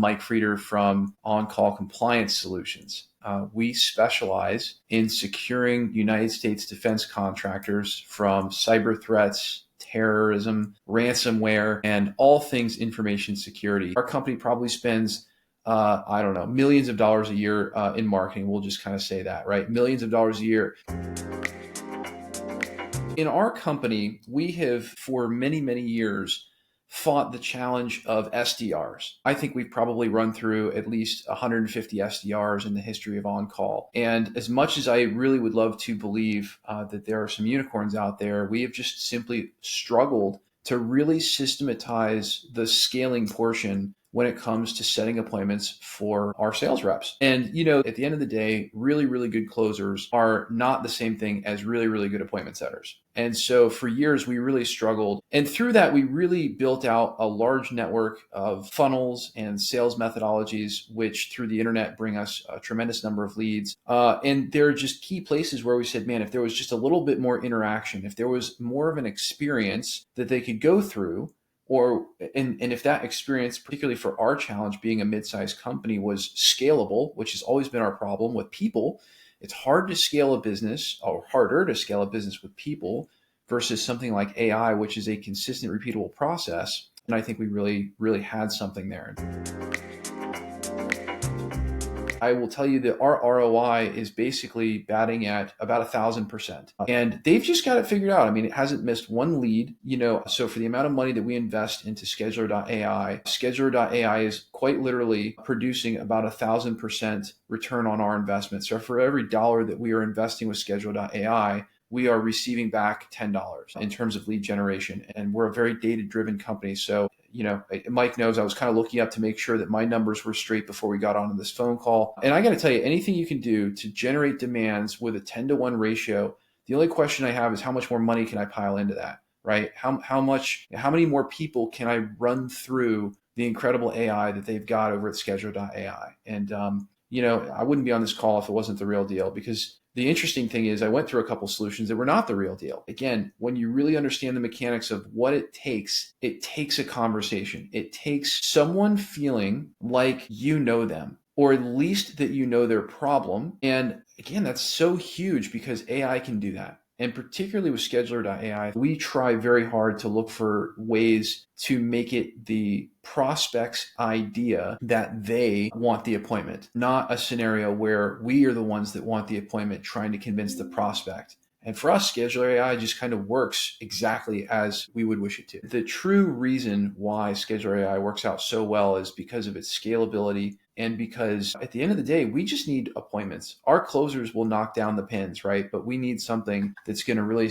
Mike Frieder from On-Call Compliance Solutions. We specialize in securing United States defense contractors from cyber threats, terrorism, ransomware, and all things information security. Our company probably spends I don't know, millions of dollars a year in marketing. We'll just kind of say that, right? Millions of dollars a year. In our company, we have for many, many years fought the challenge of SDRs. I think we've probably run through at least 150 SDRs in the history of On-Call. And as much as I really would love to believe that there are some unicorns out there, we have just simply struggled to really systematize the scaling portion when it comes to setting appointments for our sales reps. And, at the end of the day, really, really good closers are not the same thing as really, really good appointment setters. And so for years, we really struggled. And through that, we really built out a large network of funnels and sales methodologies, which through the internet bring us a tremendous number of leads. And there are just key places where we said, man, if there was just a little bit more interaction, if there was more of an experience that they could go through, and if that experience, particularly for our challenge being a mid-sized company, was scalable, which has always been our problem with people. It's hard to scale a business, or harder to scale a business with people versus something like AI, which is a consistent, repeatable process. And I think we really, really had something there. I will tell you that our ROI is basically batting at about 1,000%. And they've just got it figured out. I mean, it hasn't missed one lead, so for the amount of money that we invest into Scheduler.ai is quite literally producing about 1,000% return on our investment. So for every dollar that we are investing with Scheduler.ai, we are receiving back $10 in terms of lead generation. And we're a very data-driven company. So, Mike knows I was kind of looking up to make sure that my numbers were straight before we got onto this phone call. And I got to tell you, anything you can do to generate demands with a 10-to-1 ratio, the only question I have is how much more money can I pile into that, right? How many more people can I run through the incredible AI that they've got over at Scheduler.ai? And, I wouldn't be on this call if it wasn't the real deal, because the interesting thing is I went through a couple solutions that were not the real deal. Again, when you really understand the mechanics of what it takes a conversation. It takes someone feeling like you know them, or at least that you know their problem. And again, that's so huge because AI can do that. And particularly with Scheduler.ai, we try very hard to look for ways to make it the prospect's idea that they want the appointment, not a scenario where we are the ones that want the appointment trying to convince the prospect. And for us, SchedulerAI just kind of works exactly as we would wish it to. The true reason why SchedulerAI works out so well is because of its scalability, and because at the end of the day, we just need appointments. Our closers will knock down the pins, right? But we need something that's going to really,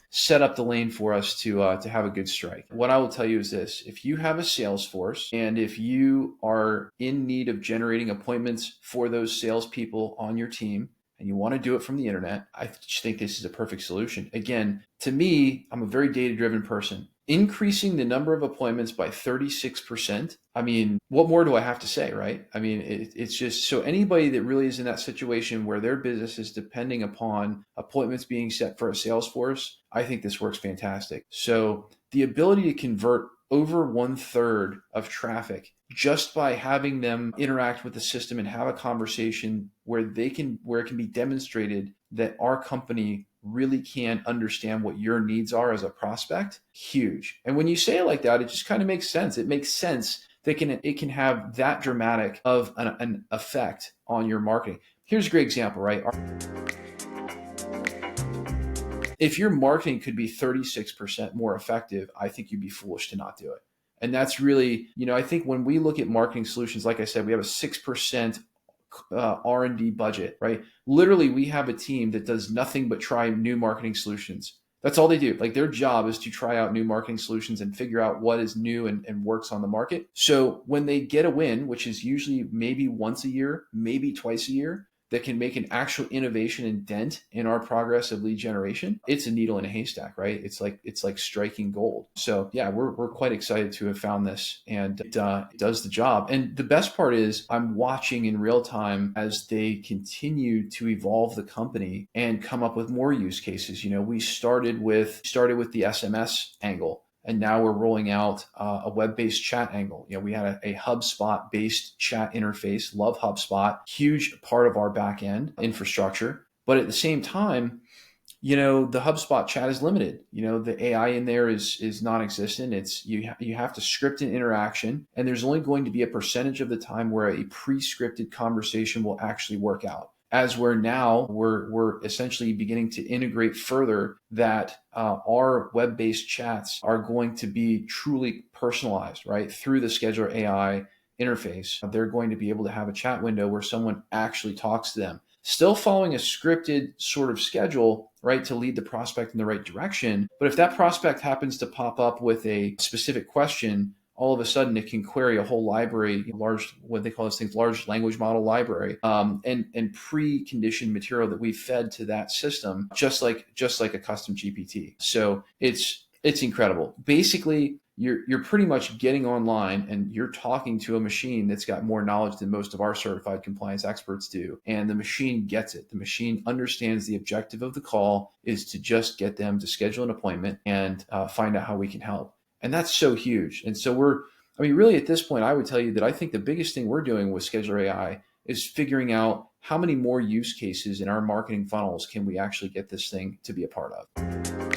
set up the lane for us to have a good strike. What I will tell you is this: if you have a sales force and if you are in need of generating appointments for those salespeople on your team, and you want to do it from the internet, I just think this is a perfect solution. Again, to me, I'm a very data-driven person. Increasing the number of appointments by 36%. I mean, what more do I have to say, right? I mean, it's just, so anybody that really is in that situation where their business is depending upon appointments being set for a sales force, I think this works fantastic. So the ability to convert over 1/3 of traffic just by having them interact with the system and have a conversation where it can be demonstrated that our company really can understand what your needs are as a prospect, huge. And when you say it like that, it just kind of makes sense. It makes sense that it can have that dramatic of an effect on your marketing. Here's a great example, right? If your marketing could be 36% more effective, I think you'd be foolish to not do it. And that's really, I think when we look at marketing solutions, like I said, we have a 6% R&D budget, right? Literally, we have a team that does nothing but try new marketing solutions. That's all they do. Like, their job is to try out new marketing solutions and figure out what is new and works on the market. So when they get a win, which is usually maybe once a year, maybe twice a year, that can make an actual innovation and dent in our progress of lead generation, it's a needle in a haystack, right? It's like striking gold. So yeah, we're quite excited to have found this, and it does the job. And the best part is I'm watching in real time as they continue to evolve the company and come up with more use cases. We started with the SMS angle. And now we're rolling out a web-based chat angle. We had a HubSpot-based chat interface. Love HubSpot, huge part of our back end infrastructure. But at the same time, the HubSpot chat is limited. The AI in there is non-existent. It's you have to script an interaction, and there's only going to be a percentage of the time where a pre-scripted conversation will actually work out. As we're essentially beginning to integrate further that our web-based chats are going to be truly personalized, right? Through the Scheduler AI interface, they're going to be able to have a chat window where someone actually talks to them, still following a scripted sort of schedule, right, to lead the prospect in the right direction. But if that prospect happens to pop up with a specific question, all of a sudden it can query a whole library, what they call those things, large language model library, and preconditioned material that we've fed to that system, just like a custom GPT. So it's incredible. Basically, you're pretty much getting online and you're talking to a machine that's got more knowledge than most of our certified compliance experts do. And the machine gets it. The machine understands the objective of the call is to just get them to schedule an appointment and find out how we can help. And that's so huge. And so really at this point, I would tell you that I think the biggest thing we're doing with Scheduler AI is figuring out how many more use cases in our marketing funnels can we actually get this thing to be a part of.